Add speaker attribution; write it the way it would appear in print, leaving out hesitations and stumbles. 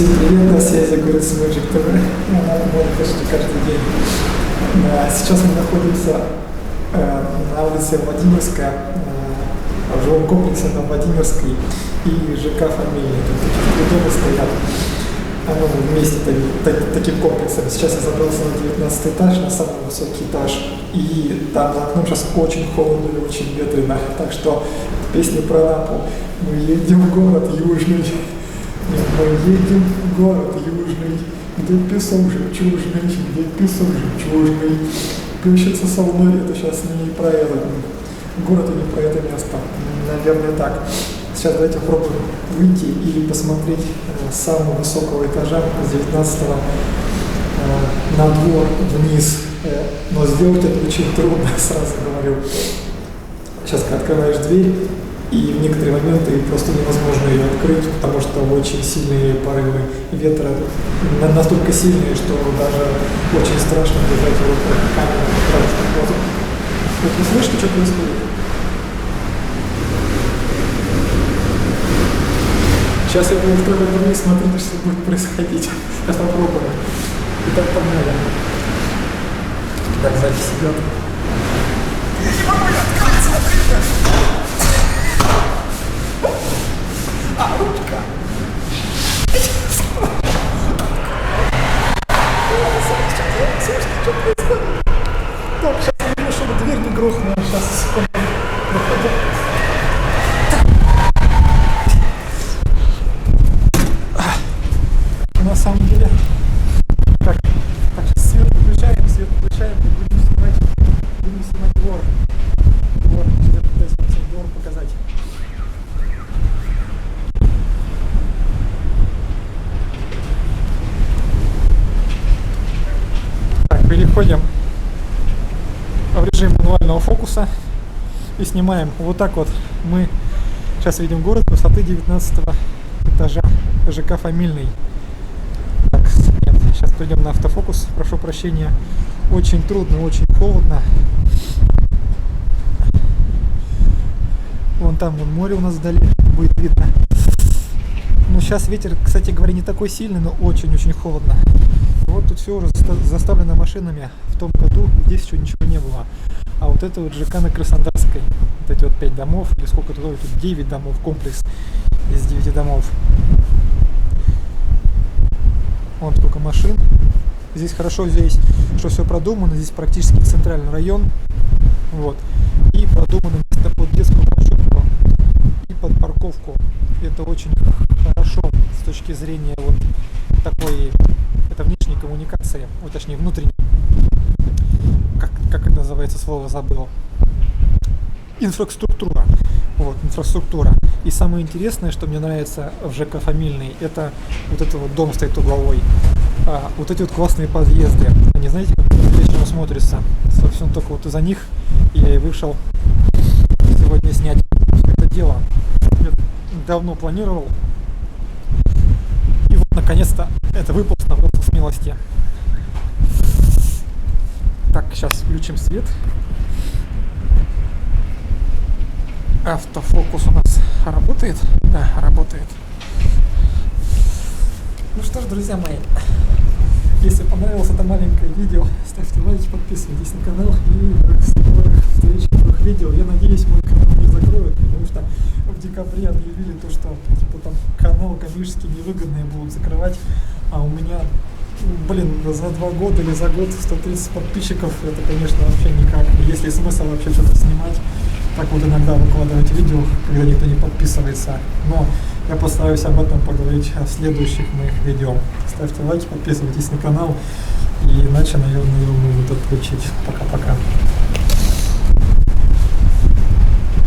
Speaker 1: Всем привет, на связи город Magic TV. Она работает почти каждый день. Сейчас мы находимся на улице Владимирская, в жилом комплексе на Владимирской и ЖК «Фамильный». Тут такие дома стоят вместе таким комплексом. Сейчас я забрался на 19 этаж, на самый высокий этаж. И там за окном сейчас очень холодно и очень ветрено. Так что песня про Анапу. Мы едем в город Южный. Мы едем в город Южный, где песок жемчужный, где песок жемчужный. Плещется со мной, это сейчас не про это. Город и не про это место. Наверное, так. Сейчас давайте попробуем выйти и посмотреть с самого высокого этажа, с 19-го, на двор вниз. Но сделать это очень трудно, сразу говорю. Сейчас, когда открываешь дверь, и в некоторые моменты просто невозможно ее открыть, потому что очень сильные порывы ветра, настолько сильные, что даже очень страшно держать его в камеру. Вот вы слышите, что происходит? Сейчас я буду открывать дверь, смотрите, что будет происходить. Сейчас попробуем. Итак, погнали. Так, запись идет. Я не могу открыть, смотрите! Ручка! Слушайте, что происходит? Так, сейчас я думаю, чтобы дверь не грохнула. Сейчас, секунду. На самом деле... Так, сейчас свет выключаем, и будем снимать двор. Сейчас я пытаюсь вам всем двор показать. Переходим в режим мануального фокуса и снимаем. Вот так вот мы сейчас видим город с высоты 19 этажа ЖК «Фамильный». Так, нет, сейчас пойдем на автофокус, прошу прощения. Очень трудно, очень холодно. Вон там вон море у нас вдали будет видно. Ну, сейчас ветер, кстати говоря, не такой сильный, но очень-очень холодно. Вот тут все уже заставлено машинами. В том году здесь еще ничего не было. А вот это вот ЖК на Краснодарской. Вот эти вот 5 домов, или сколько тут 9 домов, комплекс из 9 домов. Вон сколько машин. Здесь хорошо, здесь что все продумано. Здесь практически центральный район. Вот. И продумано место под детскую площадку и под парковку. Это очень хорошо с точки зрения вот такой, это внешней коммуникации, вот, точнее внутренней, как это называется, слово забыл, инфраструктура, вот, инфраструктура. И самое интересное, что мне нравится в ЖК «Фамильный», это вот этот вот дом стоит угловой, вот эти вот классные подъезды, они, знаете, как по-настоящему смотрятся, собственно, только вот из-за них я и вышел сегодня снять это дело. Я давно планировал, и вот наконец-то это выполз, набрался смелости. Так, сейчас включим свет. Автофокус у нас работает? Да, работает. Ну что ж, друзья мои, если понравилось это маленькое видео, ставьте лайки, подписывайтесь на канал, и до скорых встреч в новых видео. Я надеюсь, мой канал не закроют, потому что в декабре объявили то, что типа там канал коммерчески невыгодные будут закрывать, а у меня, за 2 года или за год 130 подписчиков, это, конечно, вообще никак. Есть ли смысл вообще что-то снимать? Так вот иногда выкладывать видео, когда никто не подписывается. Но я постараюсь об этом поговорить в следующих моих видео. Ставьте лайки, подписывайтесь на канал. И иначе, наверное, его могут отключить. Пока-пока.